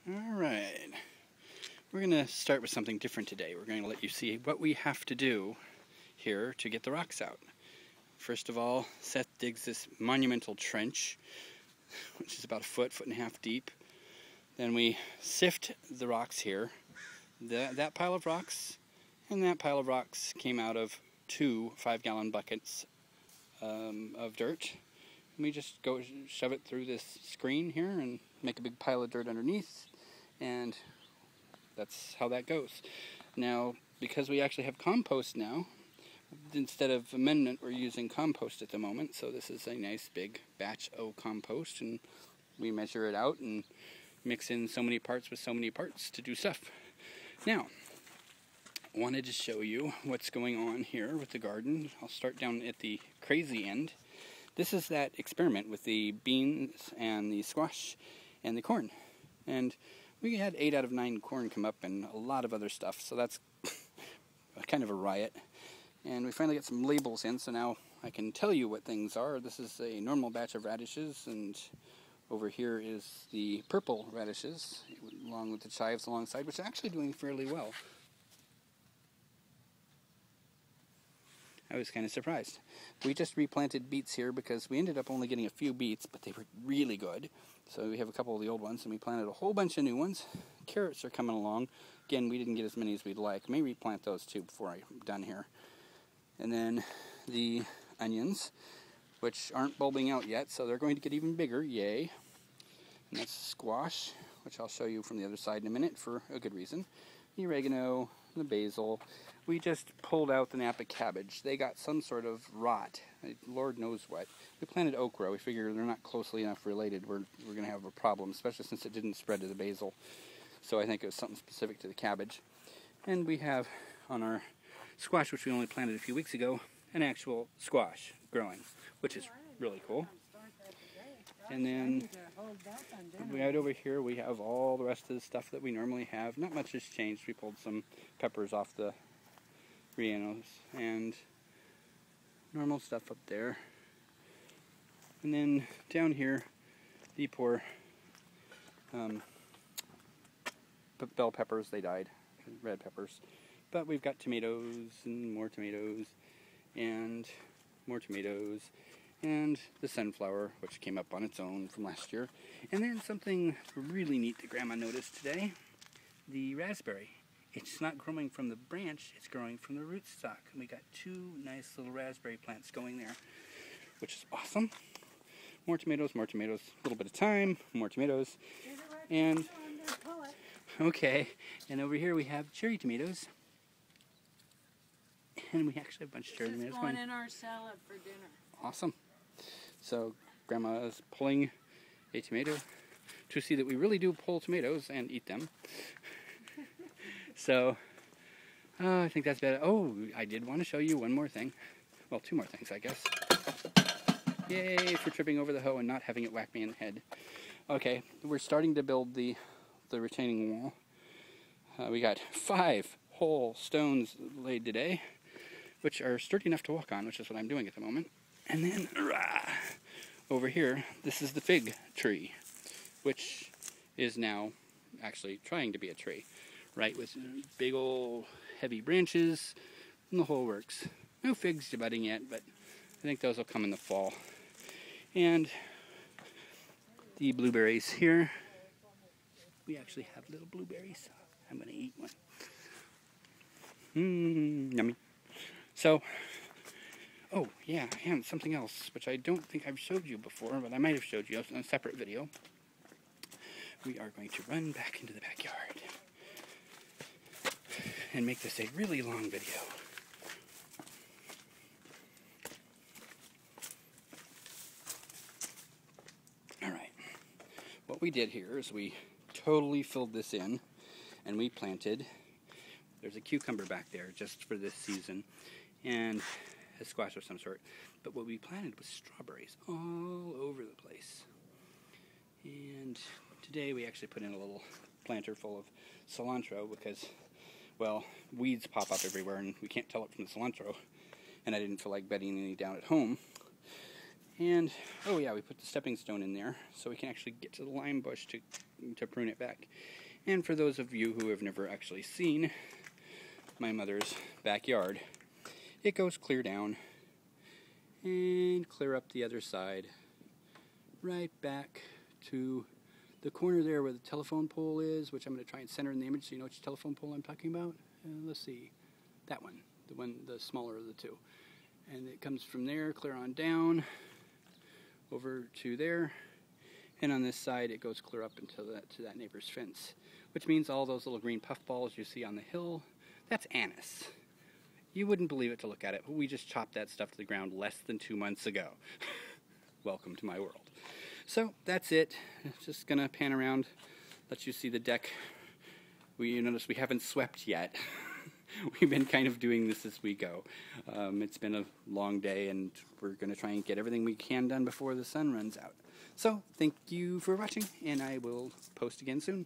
Alright, we're going to start with something different today. We're going to let you see what we have to do here to get the rocks out. First of all, Seth digs this monumental trench, which is about a foot and a half deep. Then we sift the rocks here. That pile of rocks and that pile of rocks came out of 2 5-gallon buckets of dirt. And we just go shove it through this screen here and make a big pile of dirt underneath, and that's how that goes. Now, because we actually have compost now, instead of amendment, we're using compost at the moment. So this is a nice big batch of compost, and we measure it out and mix in so many parts with so many parts to do stuff. Now, I wanted to show you what's going on here with the garden. I'll start down at the crazy end. This is that experiment with the beans and the squash and the corn. And we had 8 out of 9 corn come up and a lot of other stuff, so that's kind of a riot. And we finally got some labels in, so now I can tell you what things are. This is a normal batch of radishes, and over here is the purple radishes, along with the chives alongside, which are actually doing fairly well. I was kind of surprised. We just replanted beets here because we ended up only getting a few beets, but they were really good. So we have a couple of the old ones, and we planted a whole bunch of new ones. Carrots are coming along. Again, we didn't get as many as we'd like. Maybe replant those too before I'm done here. And then the onions, which aren't bulbing out yet, so they're going to get even bigger. Yay. And that's squash, which I'll show you from the other side in a minute for a good reason. The oregano, the basil. We just pulled out the Napa cabbage. They got some sort of rot. Lord knows what. We planted okra. We figure they're not closely enough related. We're going to have a problem, especially since it didn't spread to the basil. So I think it was something specific to the cabbage. And we have on our squash, which we only planted a few weeks ago, an actual squash growing, which is really cool. And then right over here we have all the rest of the stuff that we normally have. Not much has changed. We pulled some peppers off the Rianos and normal stuff up there. And then down here, the poor bell peppers, they died, red peppers. But we've got tomatoes and more tomatoes and more tomatoes and the sunflower, which came up on its own from last year. And then something really neat that Grandma noticed today, the raspberry. It's not growing from the branch, it's growing from the rootstock. And we got 2 nice little raspberry plants going there, which is awesome. More tomatoes, a little bit of time, more tomatoes. And, okay, and over here we have cherry tomatoes. And we actually have a bunch of cherry tomatoes going in our salad for dinner. Awesome. So Grandma is pulling a tomato to see that we really do pull tomatoes and eat them. So I think that's better. Oh, I did want to show you one more thing. Well, 2 more things, I guess. Yay for tripping over the hoe and not having it whack me in the head. Okay, we're starting to build the retaining wall. We got 5 whole stones laid today, which are sturdy enough to walk on, which is what I'm doing at the moment. And then, over here, this is the fig tree, which is now actually trying to be a tree, right, with big old heavy branches and the whole works. No figs budding yet, but I think those will come in the fall. And the blueberries here, we actually have little blueberries. I'm going to eat one. Yummy. So, oh yeah, and something else, which I don't think I've showed you before, but I might have showed you in a separate video. We are going to run back into the backyard and make this a really long video. Alright, what we did here is we totally filled this in, and we planted, there's a cucumber back there just for this season, and a squash of some sort. But what we planted was strawberries all over the place. And today we actually put in a little planter full of cilantro because, well, weeds pop up everywhere and we can't tell it from the cilantro. And I didn't feel like bedding any down at home. And, oh yeah, we put the stepping stone in there so we can actually get to the lime bush to prune it back. And for those of you who have never actually seen my mother's backyard, it goes clear down and clear up the other side, right back to the corner there where the telephone pole is, which I'm going to try and center in the image so you know which telephone pole I'm talking about. Let's see, that one, the smaller of the two. And it comes from there, clear on down, over to there, and on this side it goes clear up into to that neighbor's fence, which means all those little green puffballs you see on the hill, that's anise. You wouldn't believe it to look at it, but we just chopped that stuff to the ground less than 2 months ago. Welcome to my world. So that's it. Just gonna pan around, let you see the deck. You notice we haven't swept yet. We've been kind of doing this as we go. It's been a long day, and we're going to try and get everything we can done before the sun runs out. So, thank you for watching, and I will post again soon.